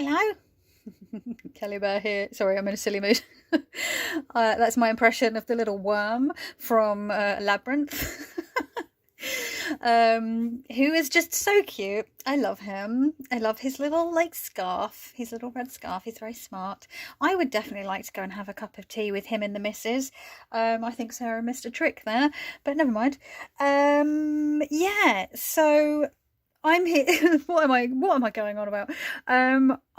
Hello. Kelly Bear here. Sorry, I'm in a silly mood. That's my impression of the little worm from Labyrinth. Who is just so cute. I love him. I love his little scarf, his little red scarf. He's very smart. I would definitely like to go and have a cup of tea with him and the missus. I think Sarah missed a trick there, but never mind. Yeah, so I'm here. What am I going on about?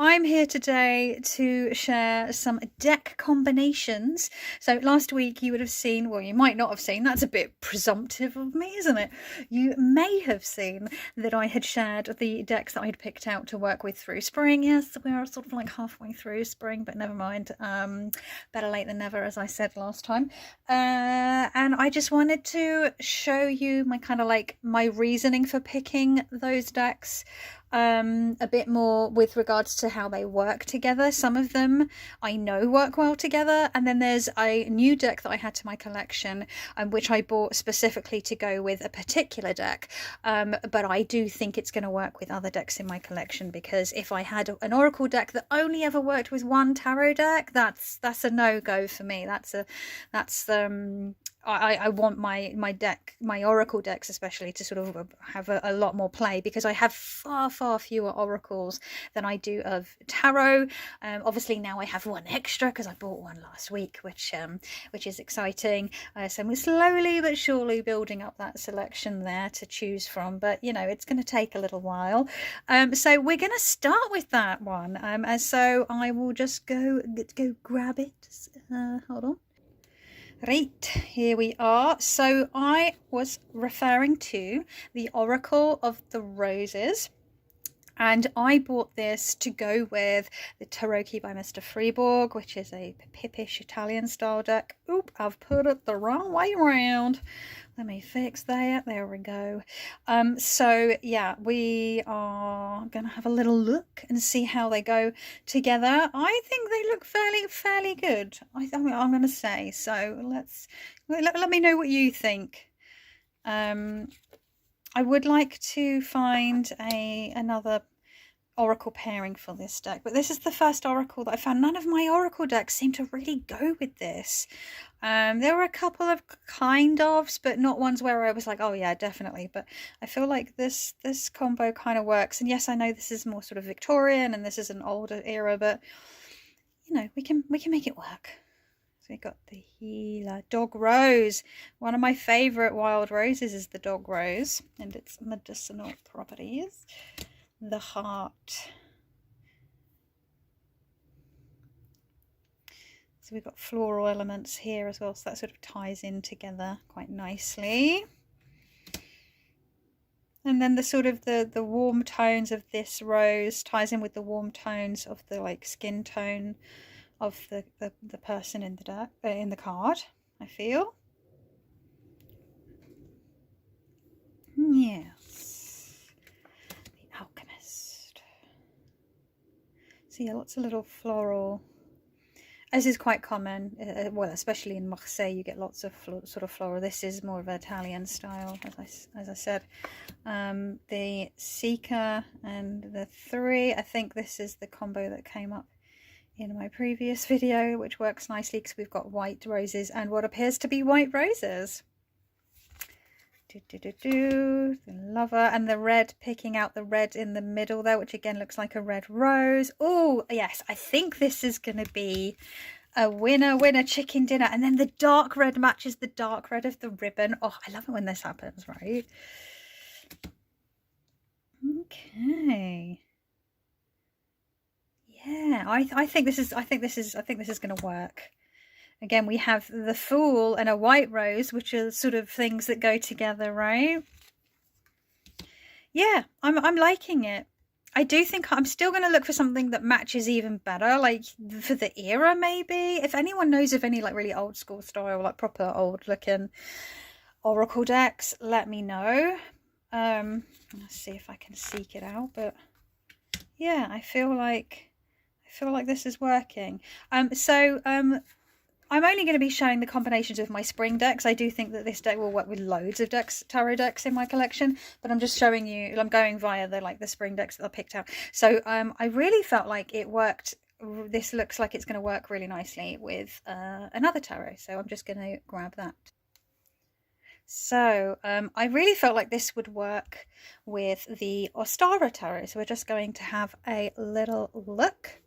I'm here today to share some deck combinations. So last week you would have seen, well, you might not have seen, that's a bit presumptive of me, isn't it? You may have seen that I had shared the decks that I'd picked out to work with through spring. Yes, we're sort of like halfway through spring, but never mind. Better late than never, as I said last time. And I just wanted to show you my kind of my reasoning for picking those decks a bit more with regards to how they work together. Some of them I know work well together, and then there's a new deck that I had to my collection which I bought specifically to go with a particular deck, but I do think it's going to work with other decks in my collection, because if I had an oracle deck that only ever worked with one tarot deck, that's a no-go for me. I want my oracle decks especially to sort of have a lot more play, because I have far fewer oracles than I do of tarot. Obviously now I have one extra because I bought one last week, which is exciting. So we're slowly but surely building up that selection there to choose from, but you know, it's going to take a little while. So we're going to start with that one, and so I will just go grab it. Hold on. Right, here we are. So I was referring to the Oracle of the Roses, and I bought this to go with the Tarot by Mr. Freeborg, which is a Pippish Italian style deck. Oop, I've put it the wrong way around. Let me fix that. There we go. So yeah, we are going to have a little look and see how they go together. I think they look fairly good. I'm going to say. So let me know what you think. I would like to find another oracle pairing for this deck, but this is the first oracle that I found. None of my oracle decks seem to really go with this. There were a couple of kind ofs, but not ones where I was like, oh yeah, definitely. But I feel like this combo kind of works. And yes, I know this is more sort of Victorian and this is an older era, but you know, we can make it work. So we got the Gila Dog Rose. One of my favorite wild roses is the Dog Rose and its medicinal properties. The Heart. So we've got floral elements here as well, so that sort of ties in together quite nicely. And then the sort of the warm tones of this rose ties in with the warm tones of the skin tone of the person in the deck, in the card, I feel. Yes. The Alchemist. So yeah, lots of little floral. This is quite common, well, especially in Marseille, you get lots of sort of floral. This is more of an Italian style, as I said. The Seeker and the 3, I think this is the combo that came up in my previous video, which works nicely because we've got white roses and what appears to be white roses. The Lover, and the red, picking out the red in the middle there, which again looks like a red rose. Oh yes, I think this is going to be a winner chicken dinner. And then the dark red matches the dark red of the ribbon. Oh, I love it when this happens, right? Okay. Yeah, I think this is going to work. Again, we have the Fool and a white rose, which are sort of things that go together, right? Yeah, I'm liking it. I do think I'm still going to look for something that matches even better, like for the era maybe. If anyone knows of any really old school style, proper old looking oracle decks, let me know. Let's see if I can seek it out, but yeah, I feel like this is working. I'm only going to be showing the combinations of my spring decks. I do think that this deck will work with loads of decks, tarot decks in my collection, but I'm just showing you, I'm going via the spring decks that I picked out. So I really felt like it worked. This looks like it's going to work really nicely with another tarot, so I'm just going to grab that. So I really felt like this would work with the Ostara tarot, so we're just going to have a little look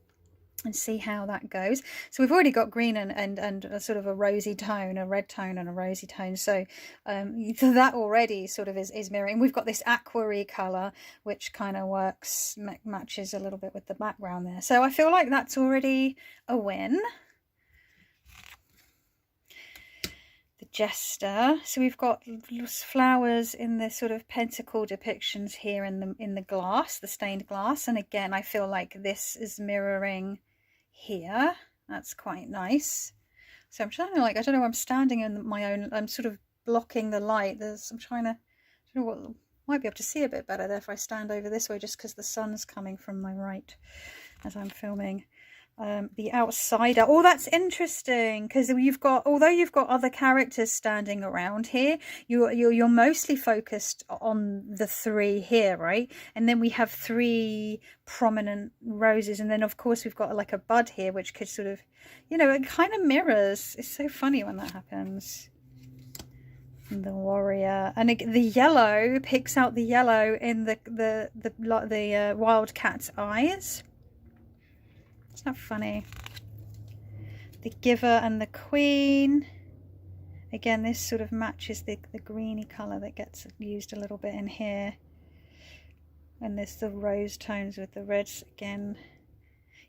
and see how that goes. So we've already got green and a sort of a rosy tone, a red tone and a rosy tone, so that already sort of is mirroring. We've got this aqua-y colour which kind of works, matches a little bit with the background there, so I feel like that's already a win. The Jester, so we've got flowers in the sort of pentacle depictions here in the glass, the stained glass, and again I feel like this is mirroring here. That's quite nice. So I'm trying to, like, I don't know, I'm standing in my own, I'm sort of blocking the light. I'm trying to, I don't know what, might be able to see a bit better there if I stand over this way, just because the sun's coming from my right as I'm filming. The Outsider. Oh, that's interesting, because you've got, although you've got other characters standing around here, you're mostly focused on the three here, right? And then we have three prominent roses, and then of course we've got like a bud here, which could sort of, you know, it kind of mirrors. It's so funny when that happens. And the Warrior, and the yellow picks out the yellow in the wildcat's eyes. It's not funny. The Giver and the Queen. Again, this sort of matches the greeny colour that gets used a little bit in here. And there's the rose tones with the reds again.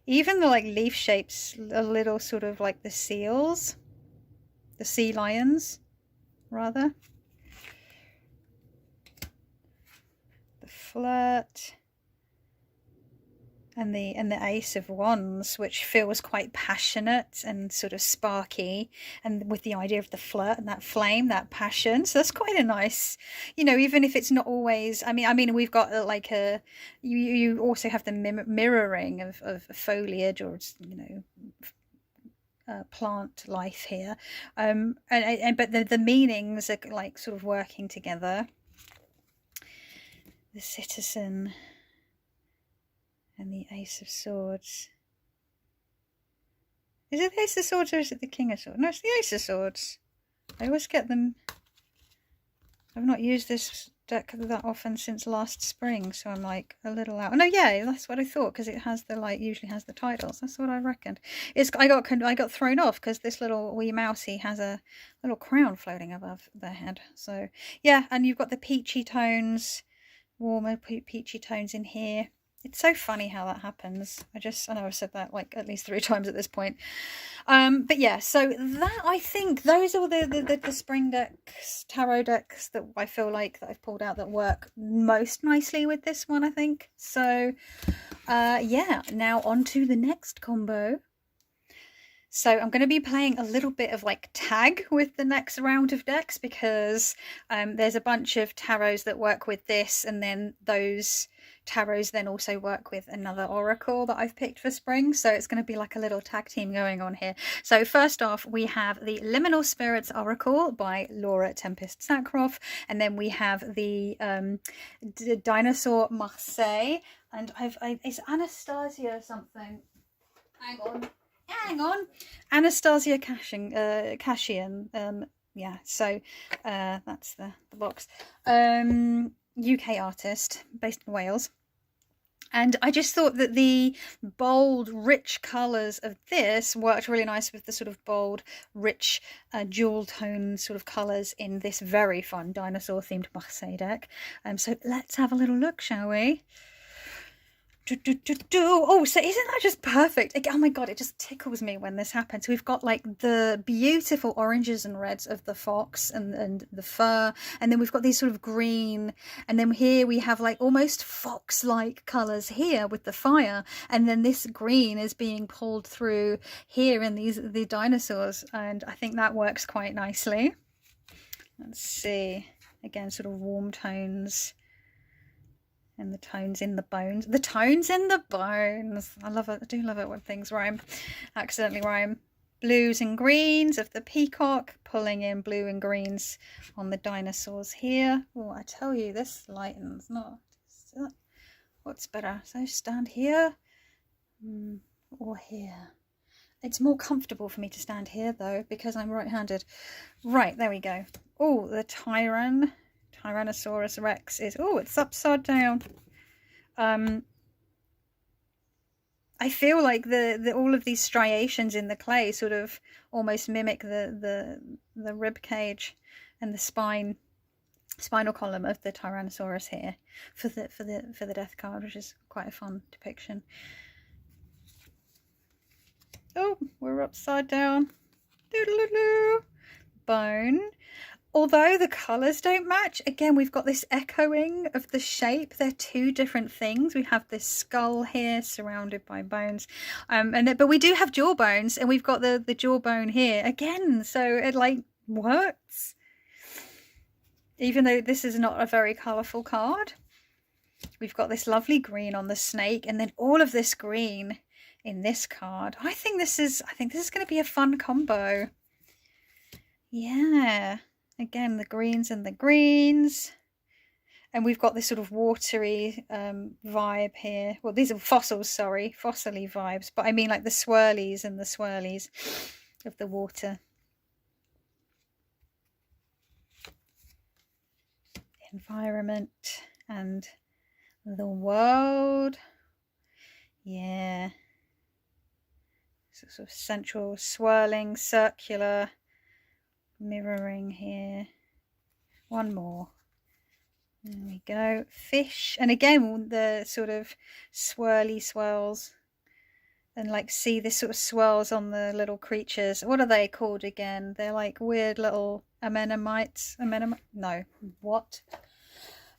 Even the like leaf shapes, a little sort of like the seals. The sea lions, rather. The Flirt. And the Ace of Wands, which feels quite passionate and sort of sparky, and with the idea of the flirt and that flame, that passion. So that's quite a nice, you know, even if it's not always, I mean we've got like a, you also have the mirroring of foliage, or, you know, plant life here, but the meanings are like sort of working together. The Citizen. And the Ace of Swords. Is it the Ace of Swords or is it the King of Swords? No, it's the Ace of Swords. I always get them. I've not used this deck that often since last spring, so I'm like a little out. Oh, no, yeah, that's what I thought, because it has the, like, usually has the titles. That's what I reckoned. I got thrown off because this little wee mousey has a little crown floating above their head. So yeah, and you've got the peachy tones, warmer peachy tones in here. It's so funny how that happens. I know I've said that like at least 3 times at this point. But yeah, so that, I think those are the spring decks, tarot decks that I feel like that I've pulled out that work most nicely with this one, I think. So yeah, now on to the next combo. So I'm going to be playing a little bit of like tag with the next round of decks, because there's a bunch of tarots that work with this, and then those tarots then also work with another oracle that I've picked for spring. So it's going to be like a little tag team going on here. So first off, we have the Liminal Spirits Oracle by Laura Tempest Sackroff, and then we have the Dinosaur Marseille, and it's Anastasia something. Hang on, Anastasia Cashian. Yeah, so that's the box. UK artist based in Wales. And I just thought that the bold, rich colours of this worked really nice with the sort of bold, rich, jewel tone sort of colours in this very fun dinosaur-themed Marseille deck. So let's have a little look, shall we? Oh, so isn't that just perfect? Oh my god, it just tickles me when this happens. We've got like the beautiful oranges and reds of the fox and the fur, and then we've got these sort of green, and then here we have like almost fox-like colours here with the fire, and then this green is being pulled through here in the dinosaurs, and I think that works quite nicely. Let's see, again, sort of warm tones. And the tones in the bones. The tones in the bones. I love it. I do love it when things rhyme. Accidentally rhyme. blues and greens of the peacock, pulling in blue and greens on the dinosaurs here. Oh, I tell you, this lightens. Not. What's better? So stand here or here? It's more comfortable for me to stand here though, because I'm right-handed. Right, there we go. Oh, the Tyrannosaurus Rex is, oh, it's upside down. I feel like the all of these striations in the clay sort of almost mimic the rib cage and the spinal column of the Tyrannosaurus here for the death card, which is quite a fun depiction. Oh, we're upside down. Doodle-doo. Bone. Although the colours don't match, again, we've got this echoing of the shape. They're two different things. We have this skull here surrounded by bones. But we do have jawbones, and we've got the jawbone here again. So it like works. Even though this is not a very colourful card. We've got this lovely green on the snake, and then all of this green in this card. I think this is going to be a fun combo. Yeah. Again, the greens and the greens. And we've got this sort of watery vibe here. Well, these are fossils, sorry. Fossily vibes. But I mean like the swirlies and the swirlies of the water. Environment and the world. Yeah. Sort of central swirling, circular, mirroring here. One more. There we go. Fish. And again, the sort of swirly swirls. And like see this sort of swirls on the little creatures. What are they called again? They're like weird little anemonites. No. What?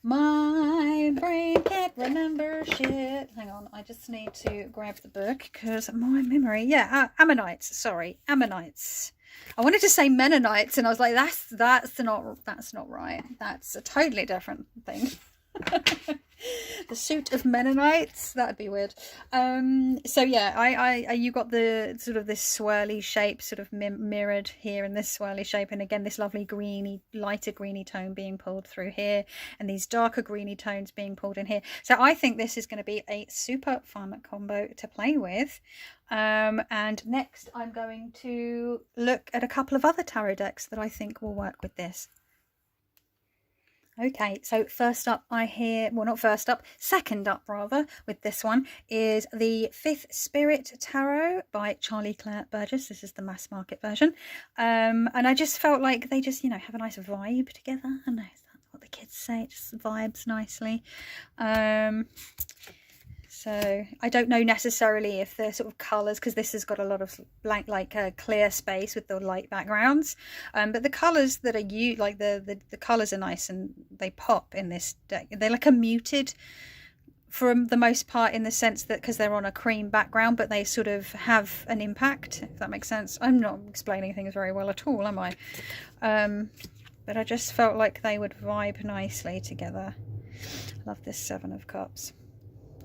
My brain can't remember shit. Hang on, I just need to grab the book because my memory. Yeah, ammonites. Sorry, ammonites. I wanted to say Mennonites, and I was like, that's not right. That's a totally different thing. The suit of Mennonites, that'd be weird. So yeah, you got the sort of this swirly shape sort of mirrored here in this swirly shape, and again this lovely greeny, lighter greeny tone being pulled through here, and these darker greeny tones being pulled in here. So I think this is going to be a super fun combo to play with. And next I'm going to look at a couple of other tarot decks that I think will work with this. Okay, so first up I hear, well not first up, second up rather, with this one is the Fifth Spirit Tarot by Charlie Claire Burgess. This is the mass market version. And I just felt like they just, you know, have a nice vibe together. I know, is that what the kids say? It just vibes nicely. So I don't know necessarily if they're sort of colours, because this has got a lot of blank, like clear space with the light backgrounds. But the colours that are like the colours are nice and they pop in this deck. They're like a muted, for the most part, in the sense that because they're on a cream background, but they sort of have an impact, if that makes sense. I'm not explaining things very well at all, am I? But I just felt like they would vibe nicely together. Love this Seven of Cups.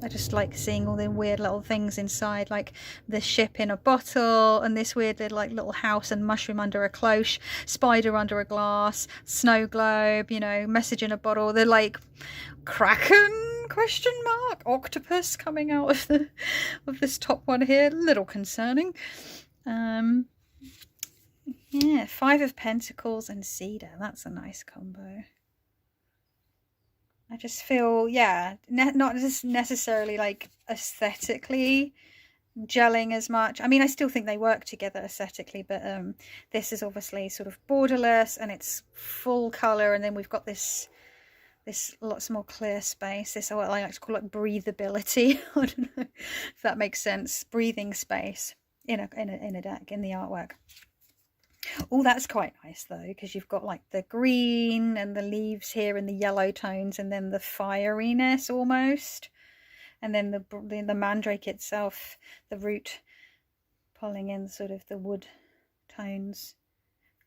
I just like seeing all the weird little things inside, like the ship in a bottle, and this weird little house and mushroom under a cloche, spider under a glass, snow globe, you know, message in a bottle. They're like kraken ? Octopus coming out of this top one here. A little concerning. Yeah, Five of Pentacles and Cedar. That's a nice combo. I just feel, yeah, not just necessarily like aesthetically gelling as much. I mean, I still think they work together aesthetically, but this is obviously sort of borderless and it's full colour, and then we've got this lots more clear space. This, what I like to call it, breathability. I don't know if that makes sense. Breathing space in a deck, in the artwork. Oh, that's quite nice though, because you've got like the green and the leaves here and the yellow tones, and then the fieriness almost, and then the mandrake itself, the root pulling in sort of the wood tones.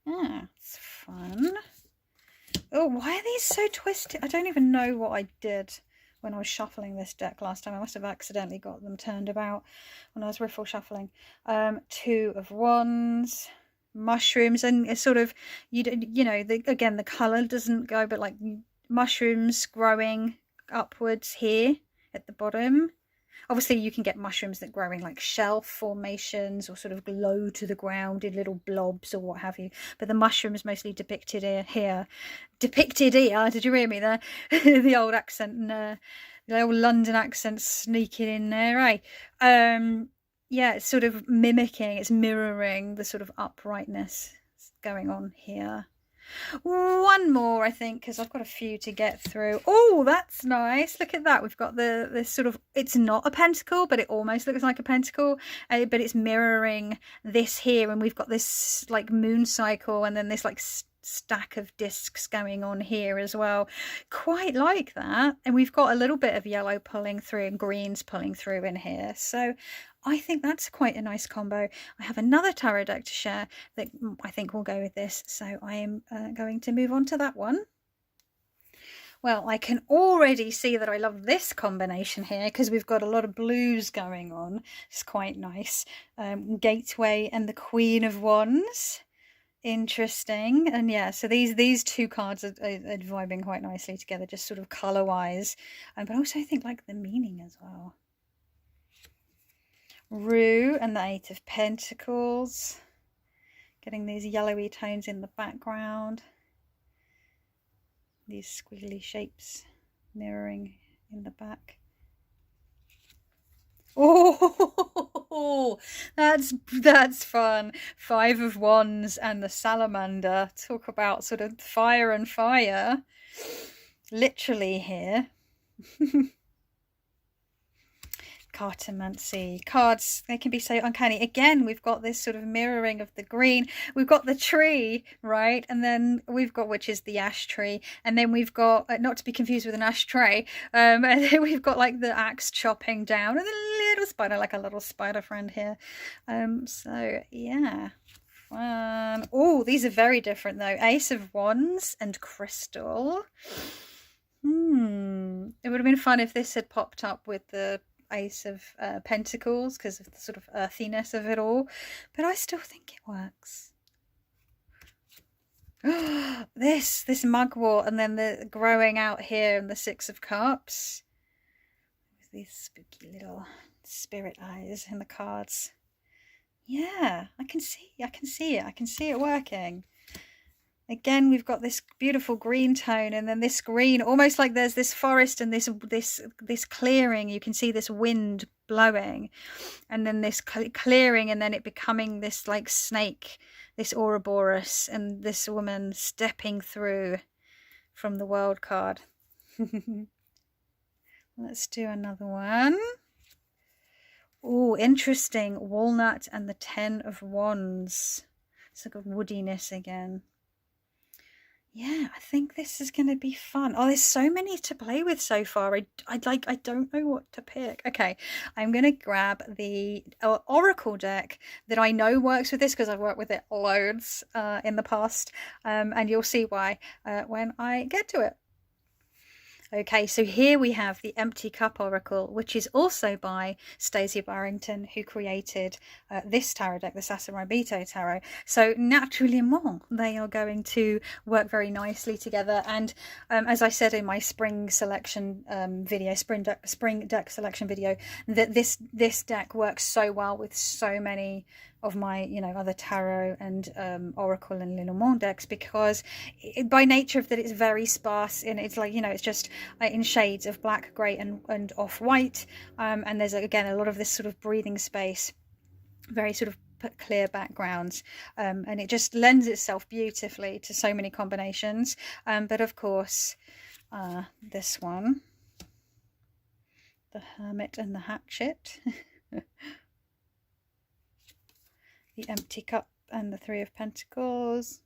Ah, it's fun. Oh, why are these so twisted? I don't even know what I did when I was shuffling this deck last time. I must have accidentally got them turned about when I was riffle shuffling. 2 of Wands, mushrooms, and it's sort of, you know, again, the colour doesn't go, but like mushrooms growing upwards here at the bottom. Obviously, you can get mushrooms that grow in like shelf formations or sort of glow to the ground in little blobs or what have you. But the mushrooms mostly depicted here. Depicted here, did you hear me there? The old accent and the old London accent sneaking in there, eh? Yeah, it's sort of mimicking, it's mirroring the sort of uprightness going on here. One more, I think, because I've got a few to get through. Oh, that's nice. Look at that. We've got this sort of, it's not a pentacle, but it almost looks like a pentacle, but it's mirroring this here, and we've got this like moon cycle, and then this like stack of discs going on here as well. Quite like that. And we've got a little bit of yellow pulling through and greens pulling through in here. So I think that's quite a nice combo. I have another tarot deck to share that I think will go with this, so I am going to move on to that one. Well, I can already see that I love this combination here because we've got a lot of blues going on. It's quite nice. Gateway and the Queen of Wands. Interesting. And yeah, so these two cards are vibing quite nicely together, just sort of colour wise, but also I think like the meaning as well. Rue and the 8 of Pentacles, getting these yellowy tones in the background, these squiggly shapes mirroring in the back. Oh, that's fun. 5 of Wands and the Salamander. Talk about sort of fire and fire, literally here. Cartomancy cards, they can be so uncanny. Again, we've got this sort of mirroring of the green. We've got the tree, right? And then we've got, which is the ash tree, and then we've got not to be confused with an ashtray, and then we've got like the axe chopping down, and a little spider, like a little spider friend here. So yeah, fun. Oh, these are very different though. Ace of Wands and Crystal. It would have been fun if this had popped up with the Ace of Pentacles because of the sort of earthiness of it all, but I still think it works. This mugwort, and then the growing out here and the 6 of Cups with these spooky little spirit eyes in the cards. Yeah, I can see it working. Again, we've got this beautiful green tone, and then this green, almost like there's this forest and this clearing. You can see this wind blowing, and then this clearing, and then it becoming this like snake, this Ouroboros, and this woman stepping through from the World card. Let's do another one. Oh, interesting. Walnut and the 10 of Wands. It's like a woodiness again. Yeah, I think this is going to be fun. Oh, there's so many to play with so far. I don't know what to pick. Okay, I'm going to grab the Oracle deck that I know works with this because I've worked with it loads in the past, and you'll see why when I get to it. Okay, so here we have the Empty Cup Oracle, which is also by Stacey Barrington, who created this tarot deck, the Sasamabito Tarot. So naturally, they are going to work very nicely together. And as I said in my spring selection video, spring deck selection video, that this deck works so well with so many of my other tarot and oracle and Lenormand decks, because by nature of that it's very sparse, and it's like it's just in shades of black, grey and off-white, and there's again a lot of this sort of breathing space, very sort of clear backgrounds, and it just lends itself beautifully to so many combinations, but of course this one, the Hermit and the Hatchet, the Empty Cup and the 3 of Pentacles.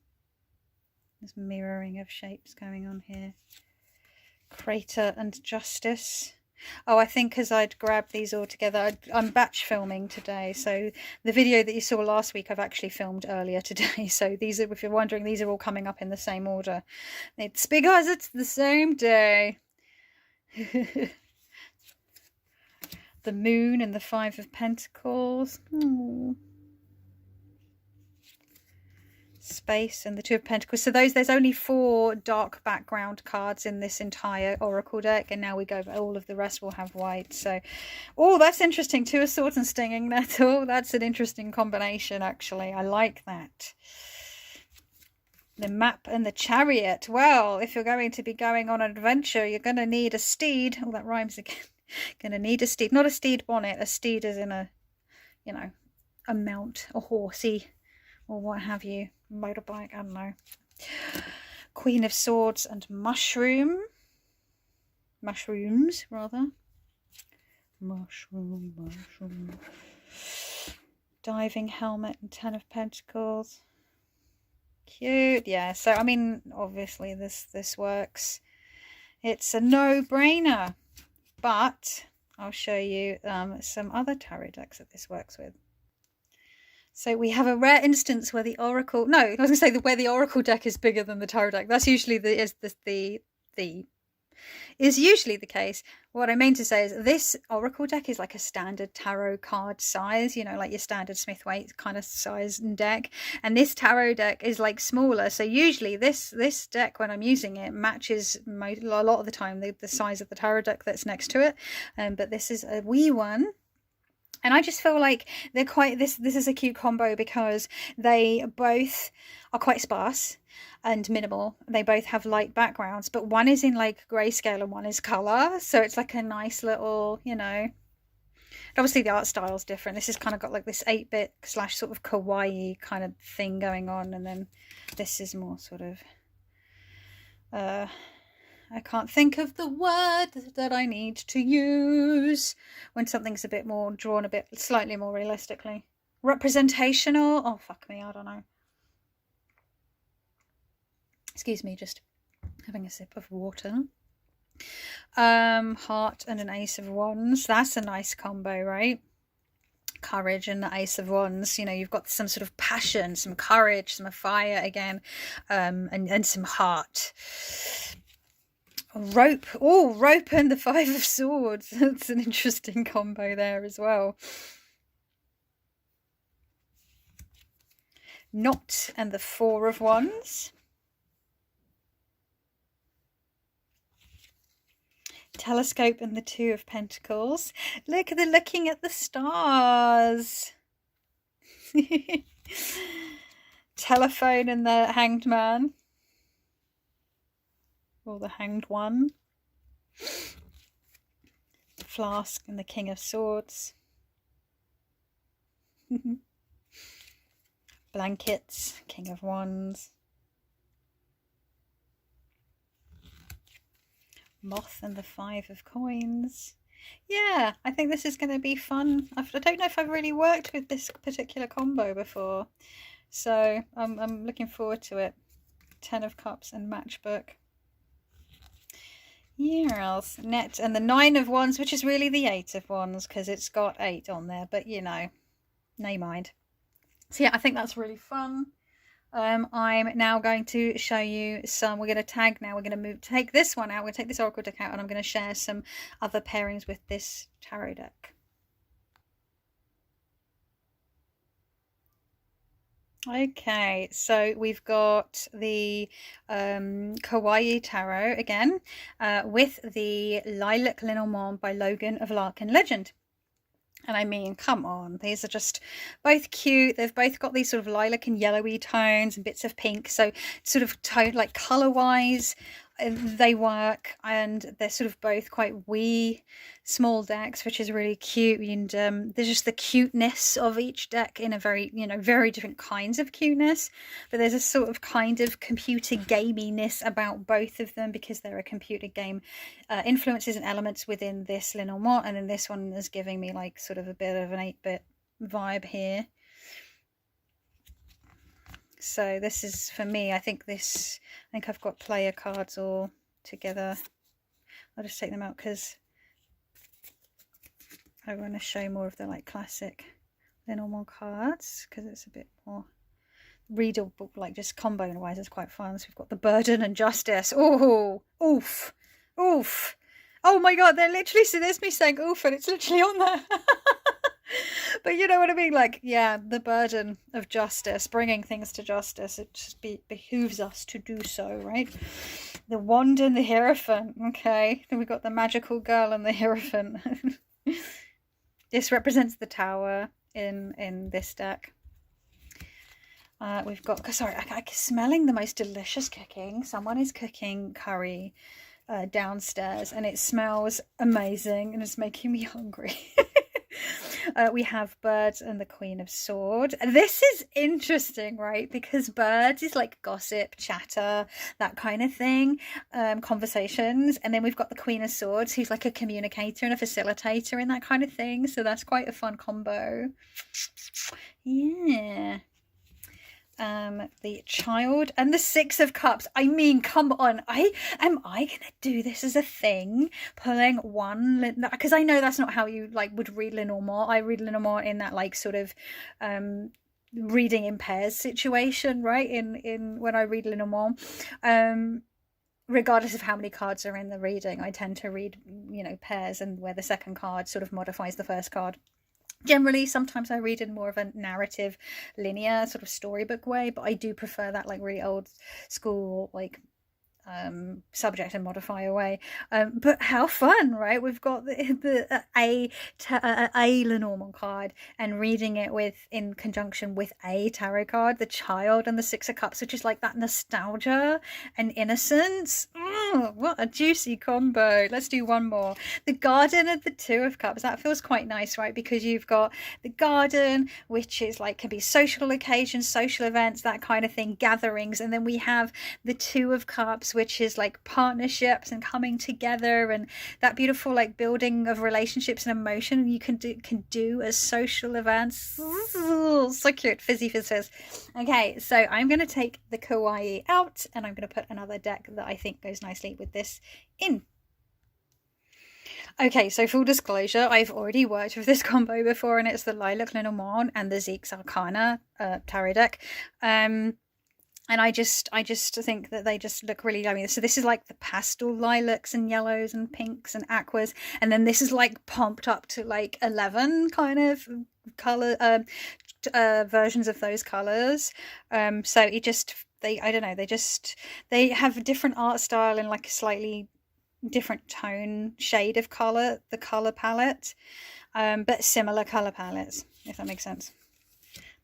There's mirroring of shapes going on here. Crater and Justice. Oh, I think because I'd grabbed these all together, I'm batch filming today, so the video that you saw last week I've actually filmed earlier today, so these are, if you're wondering, these are all coming up in the same order. It's because it's the same day. the Moon and the Five of Pentacles. Aww. Space and the Two of Pentacles. So there's only 4 dark background cards in this entire Oracle deck, and now we go, all of the rest will have white. So, oh, that's interesting. 2 of Swords and Stinging Nettle. That's an interesting combination, actually. I like that. The Map and the Chariot. Well, if you're going to be going on an adventure, you're going to need a steed. Oh, that rhymes again. Going to need a steed. Not a steed bonnet. A steed is in a, you know, a mount, a horsey, or what have you. Motorbike, I don't know. Queen of Swords and mushrooms rather. Mushroom. Diving helmet and 10 of Pentacles. Cute. Yeah, so I mean, obviously this works. It's a no-brainer, but I'll show you some other tarot decks that this works with. So we have a rare instance where the Oracle, no, I was going to say where the Oracle deck is bigger than the Tarot deck. That's usually usually the case. What I mean to say is this Oracle deck is like a standard tarot card size, you know, like your standard Smith-Waite kind of size deck. And this tarot deck is like smaller. So usually this deck, when I'm using it, matches a lot of the time the size of the tarot deck that's next to it. But this is a wee one. And I just feel like they're quite, this is a cute combo because they both are quite sparse and minimal. They both have light backgrounds, but one is in like grayscale and one is color. So it's like a nice little, you know, obviously the art style is different. This has kind of got like this 8-bit / sort of kawaii kind of thing going on. And then this is more sort of, I can't think of the word that I need to use when something's a bit more drawn, a bit slightly more realistically. Representational? Oh, fuck me, I don't know. Excuse me, just having a sip of water. Heart and an Ace of Wands. That's a nice combo, right? Courage and the Ace of Wands. You know, you've got some sort of passion, some courage, some fire again, and some heart. Rope. Oh, rope and the Five of Swords. That's an interesting combo there as well. Knot and the Four of Wands. Telescope and the Two of Pentacles. Look, they're looking at the stars. Telephone and the Hanged Man. Or the Hanged One. Flask and the King of Swords. Blankets, King of Wands. Moth and the Five of Coins. Yeah, I think this is going to be fun. I don't know if I've really worked with this particular combo before, so I'm looking forward to it. 10 of Cups and Matchbook. Yes, Net and the 9 of Wands, which is really the 8 of Wands because it's got 8 on there, but you know, no mind. So yeah, I think that's really fun. I'm now going to show you some, we're going to tag now, we're going to take this one out, we're going to take this Oracle deck out, and I'm going to share some other pairings with this tarot deck. Okay, so we've got the Kawaii Tarot again with the Lilac Lenormand by Logan of Larkin Legend. And I mean, come on, these are just both cute. They've both got these sort of lilac and yellowy tones and bits of pink. So sort of tone, like color-wise, they work, and they're sort of both quite wee small decks, which is really cute. And there's just the cuteness of each deck in a very, you know, very different kinds of cuteness. But there's a sort of kind of computer gaminess about both of them because they're a computer game influences and elements within this Lenormand, and then this one is giving me like sort of a bit of an 8-bit vibe here. So this is, for me, I think I've got player cards all together. I'll just take them out because I want to show more of the like classic Lenormand cards because it's a bit more readable, like just combo wise it's quite fun. So we've got the Burden and Justice. Oh, oof, oof. Oh my god, they're literally, so there's me saying oof and it's literally on there. But you know what I mean? Like, yeah, the burden of justice, bringing things to justice, it just behooves us to do so, right? The wand and the hierophant. Okay, then we've got the magical girl and the hierophant. This represents the tower in this deck. We've got, sorry, I'm smelling the most delicious cooking. Someone is cooking curry downstairs and it smells amazing and it's making me hungry. We have birds and the Queen of Swords. This is interesting, right? Because birds is like gossip, chatter, that kind of thing, conversations. And then we've got the Queen of Swords, who's like a communicator and a facilitator and that kind of thing. So that's quite a fun combo. Yeah. The Child and the Six of Cups. I mean, come on. Am I gonna do this as a thing, pulling one, because I know that's not how you like would read Lenormand. I read Lenormand in that like sort of reading in pairs situation, right? In when I read Lenormand, regardless of how many cards are in the reading, I tend to read, you know, pairs, and where the second card sort of modifies the first card. Generally, sometimes I read in more of a narrative, linear sort of storybook way, but I do prefer that like really old school like subject and modifier way. But how fun, right? We've got the a Lenormand card and reading it in conjunction with a tarot card, the Child and the Six of Cups, which is like that nostalgia and innocence. What a juicy combo. Let's do one more. The Garden and the Two of Cups. That feels quite nice, right? Because you've got the garden, which is like, can be social occasions, social events, that kind of thing, gatherings. And then we have the Two of Cups, which is like partnerships and coming together and that beautiful like building of relationships and emotion you can do as social events. So cute. Fizzy fizzes. Okay, so I'm going to take the kawaii out and I'm going to put another deck that I think goes nicely with this in. Okay, so full disclosure, I've already worked with this combo before, and it's the Lilac Lenormand and the Zeke's Arcana tarot deck. And I just think that they just look really yummy. So this is like the pastel lilacs and yellows and pinks and aquas, and then this is like pumped up to like 11 kind of color versions of those colors. So it just, I don't know, they have a different art style and like a slightly different tone shade of color, the color palette, but similar color palettes, if that makes sense.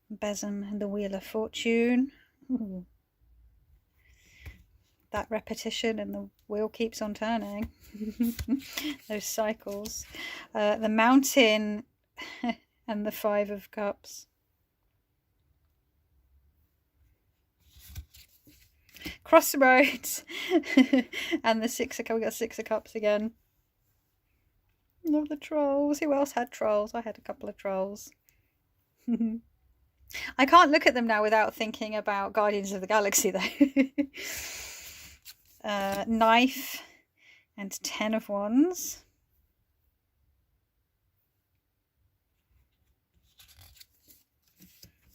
Besom and the Wheel of Fortune. Ooh. That repetition and the wheel keeps on turning. Those cycles. The Mountain and the Five of Cups. Crossroads and the Six of Cups. We got Six of Cups again. Love the trolls. Who else had trolls? I had a couple of trolls. I can't look at them now without thinking about Guardians of the Galaxy, though. Knife and 10 of Wands.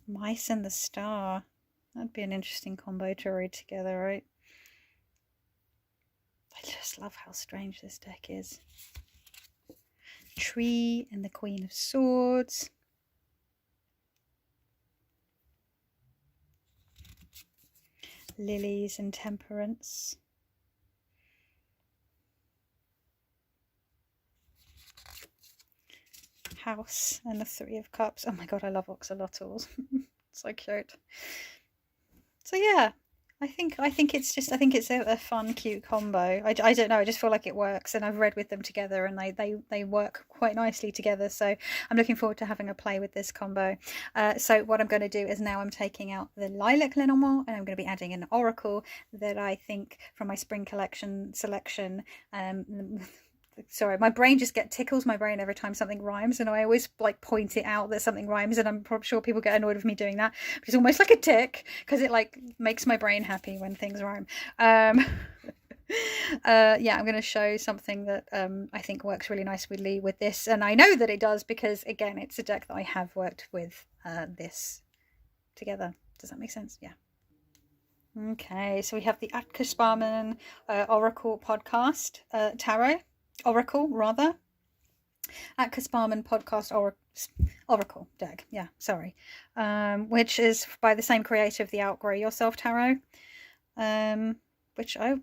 Mice and the Star. That'd be an interesting combo to read together, right? I just love how strange this deck is. Tree and the Queen of Swords. Lilies and Temperance. House and the Three of Cups. Oh my god, I love oxalotls. So cute. So yeah, I think it's a fun, cute combo. I don't know, I just feel like it works, and I've read with them together and they work quite nicely together, so I'm looking forward to having a play with this combo. So what I'm going to do is now I'm taking out the Lilac Lenormand and I'm going to be adding an oracle that I think from my spring collection selection. Sorry, my brain just tickles my brain every time something rhymes, and I always like point it out that something rhymes, and I'm sure people get annoyed with me doing that. It's almost like a tick because it like makes my brain happy when things rhyme. Yeah, I'm going to show something that I think works really nicely with this, and I know that it does because again it's a deck that I have worked with this together. Does that make sense? Yeah. Okay, so we have the Äkta Oracle podcast tarot. Oracle, rather. Äkta spåman podcast Oracle deck, yeah, sorry, which is by the same creator of the Outgrow Yourself Tarot, which I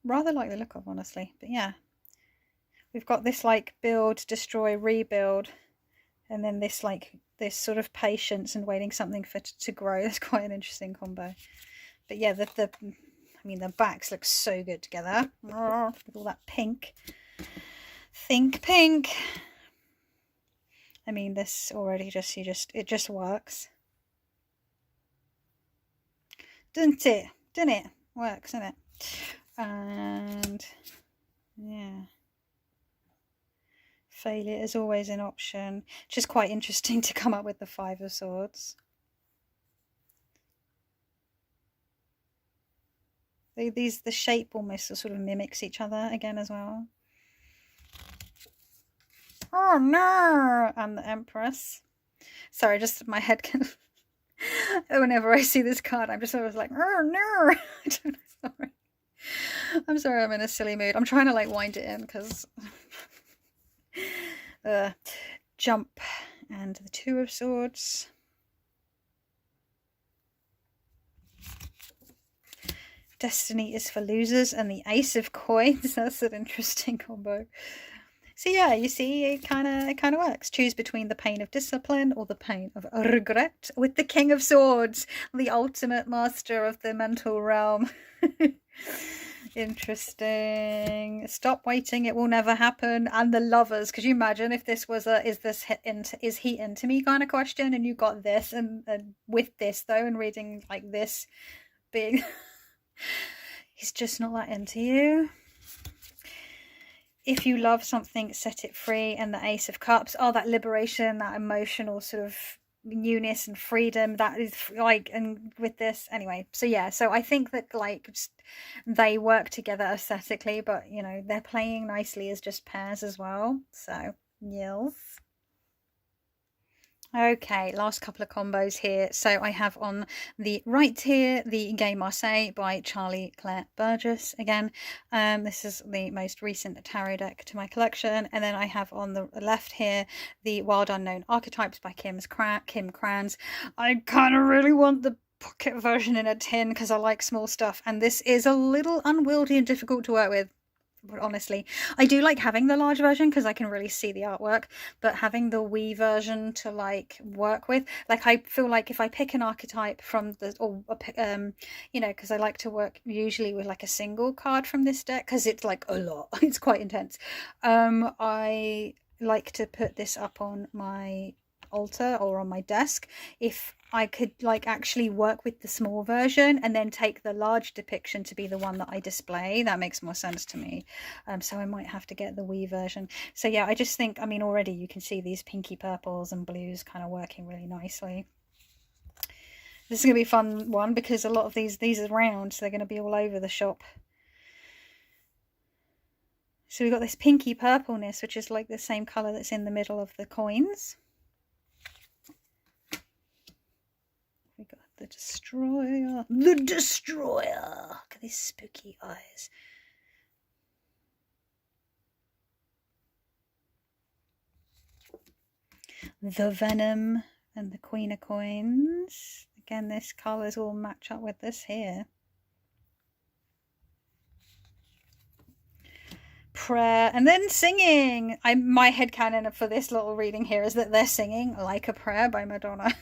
rather like the look of, honestly. But yeah, we've got this like build, destroy, rebuild, and then this like this sort of patience and waiting something for to grow. That's quite an interesting combo. But yeah, I mean, the backs look so good together with all that pink. Think pink. I mean, this already it just works. Doesn't it? Doesn't it? Works, doesn't it? And yeah. Failure is always an option. Which is quite interesting to come up with the Five of Swords. The shape almost sort of mimics each other again as well. Oh no! And the Empress. Sorry, just my head can. Whenever I see this card, I'm just always like, oh no! I don't know, sorry. I'm sorry, I'm in a silly mood. I'm trying to like wind it in because jump and the Two of Swords. Destiny is for losers and the Ace of Coins. That's an interesting combo. So yeah, you see, it kind of works. Choose between the pain of discipline or the pain of regret with the King of Swords, the ultimate master of the mental realm. Interesting. Stop waiting, it will never happen. And the Lovers. Could you imagine if this was a is he into me kind of question, and you got this and with this though, and reading like this being he's just not that into you. If you love something, set it free. And the Ace of Cups, oh, that liberation, that emotional sort of newness and freedom, that is like, and with this anyway. So yeah, so I think that like they work together aesthetically, but you know, they're playing nicely as just pairs as well. So yes. Okay, last couple of combos here. So I have on the right here the Gay Marseille by Charlie Claire Burgess again. This is the most recent tarot deck to my collection. And then I have on the left here the Wild Unknown Archetypes by Kim Kranz. I kind of really want the pocket version in a tin because I like small stuff, and this is a little unwieldy and difficult to work with. But honestly, I do like having the large version because I can really see the artwork, but having the wee version to like work with, like I feel like if I pick an archetype from the, or you know, because I like to work usually with like a single card from this deck because it's like a lot, it's quite intense. I like to put this up on my altar or on my desk if I could like actually work with the small version and then take the large depiction to be the one that I display. That makes more sense to me. So I might have to get the wee version. So yeah, I just think, I mean, already you can see these pinky purples and blues kind of working really nicely. This is going to be a fun one because a lot of these are round, so they're going to be all over the shop. So we've got this pinky purpleness, which is like the same colour that's in the middle of the coins. We got the Destroyer. The Destroyer! Look at these spooky eyes. The Venom and the Queen of Coins. Again, this colours all match up with this here. Prayer and then singing. My headcanon for this little reading here is that they're singing Like a Prayer by Madonna.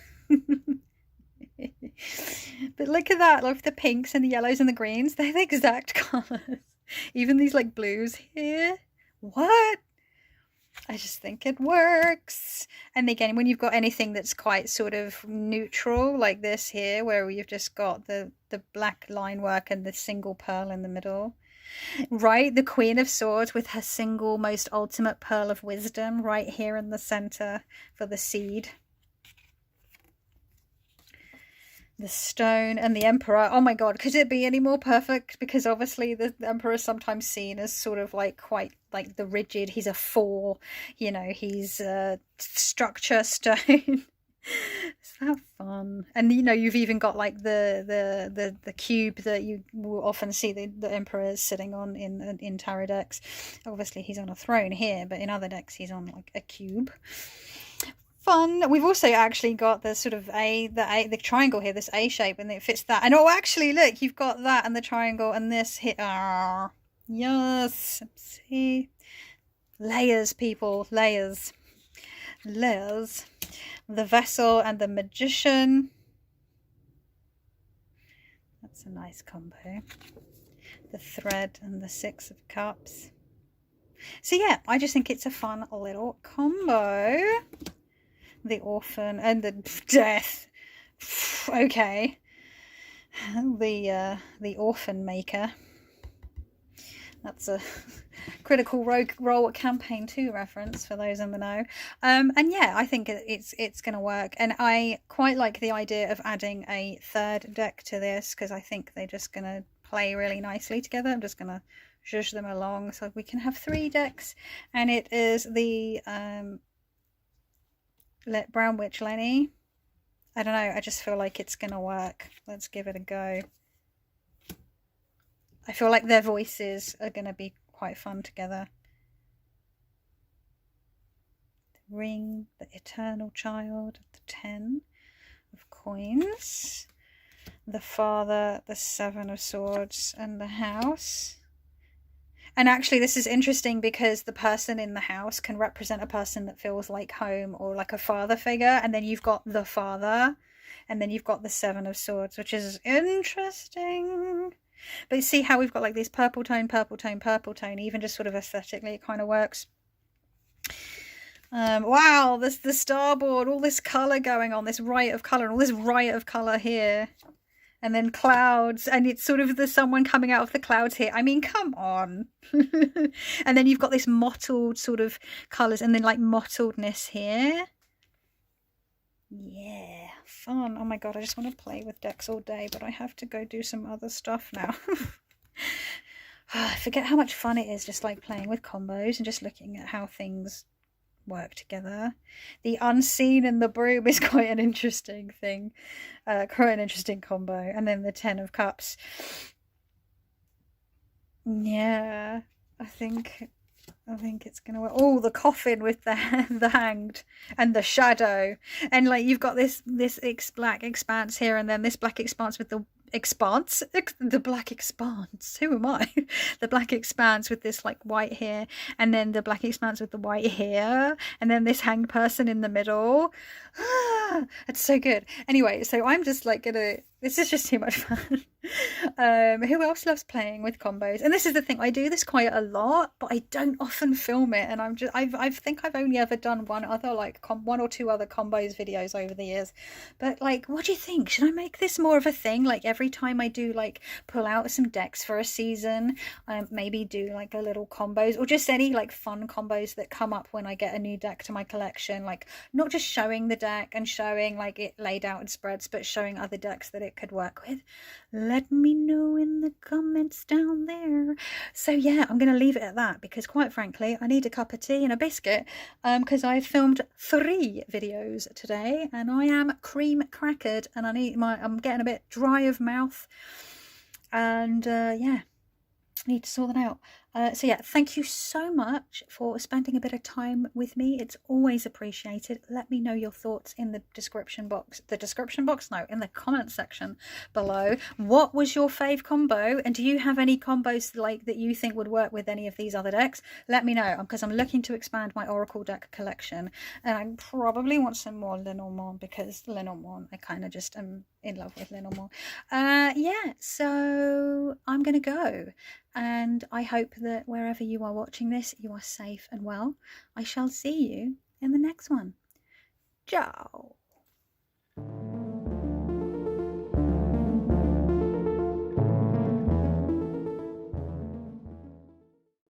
But look at that, like the pinks and the yellows and the greens, they're the exact colours. Even these like blues here. What? I just think it works. And again, when you've got anything that's quite sort of neutral like this here, where you've just got the black line work and the single pearl in the middle, right? The Queen of Swords with her single most ultimate pearl of wisdom right here in the center for the seed. The Stone and the Emperor. Oh my god, could it be any more perfect? Because obviously the Emperor is sometimes seen as sort of like quite like the rigid, he's a 4, you know, he's a structure stone. Is that fun? And you know, you've even got like the cube that you will often see the emperors sitting on in tarot decks. Obviously, he's on a throne here, but in other decks, he's on like a cube. Fun. We've also actually got the sort of the triangle here, this A shape, and it fits that. And oh, actually, look, you've got that and the triangle and this here. Ah, yes. See, layers, people, layers. Layers. The vessel and the magician. That's a nice combo. The thread and the 6 of cups. So yeah, I just think it's a fun little combo. The orphan and the death. Okay. The orphan maker. That's a Critical Role Campaign 2 reference for those in the know. And yeah, I think it's going to work. And I quite like the idea of adding a third deck to this, because I think they're just going to play really nicely together. I'm just going to zhuzh them along so we can have 3 decks. And it is the Brown Witch Lenny. I don't know, I just feel like it's going to work. Let's give it a go. I feel like their voices are going to be quite fun together. The Ring, the Eternal Child, the 10 of Coins, the Father, the 7 of Swords, and the House. And actually this is interesting because the person in the house can represent a person that feels like home or like a father figure, and then you've got the Father, and then you've got the 7 of Swords, which is interesting. But you see how we've got like this purple tone, purple tone, purple tone, even just sort of aesthetically it kind of works. Wow, there's the starboard, all this colour going on, this riot of colour, and all this riot of colour here. And then clouds, and it's sort of the someone coming out of the clouds here. I mean, come on. And then you've got this mottled sort of colours, and then like mottledness here. Yeah, fun. Oh my god, I just want to play with decks all day, but I have to go do some other stuff now. I forget how much fun it is just like playing with combos and just looking at how things work together. The Unseen and the Broom is quite an interesting thing, quite an interesting combo. And then the 10 of Cups. Yeah, I think it's gonna work. Oh, the Coffin with the Hanged and the Shadow, and like you've got this black expanse here, and then this black expanse with the the black expanse. Who am I? The black expanse with this like white here, and then the black expanse with the white here, and then this hanged person in the middle. It's so good. Anyway, so I'm just like gonna. This is just too much fun. Who else loves playing with combos? And this is the thing, I do this quite a lot, but I don't often film it, and I think I've only ever done one or two other combos videos over the years. But like, what do you think? Should I make this more of a thing? Like every time I do like pull out some decks for a season, maybe do like a little combos, or just any like fun combos that come up when I get a new deck to my collection. Like not just showing the deck and showing like it laid out in spreads, but showing other decks that it could work with. Let me know in the comments down there. So yeah, I'm going to leave it at that, because quite frankly I need a cup of tea and a biscuit, because I've filmed 3 videos today and I am cream crackered, and I'm getting a bit dry of mouth, and yeah, need to sort that out. So yeah, thank you so much for spending a bit of time with me. It's always appreciated. Let me know your thoughts in the description box. No, in the comment section below. What was your fave combo, and do you have any combos like that you think would work with any of these other decks? Let me know, because I'm looking to expand my Oracle deck collection, and I probably want some more Lenormand, because Lenormand, I kind of just am in love with Lenormand. Yeah, so I'm gonna go, and I hope that wherever you are watching this, you are safe and well. I shall see you in the next one. Ciao.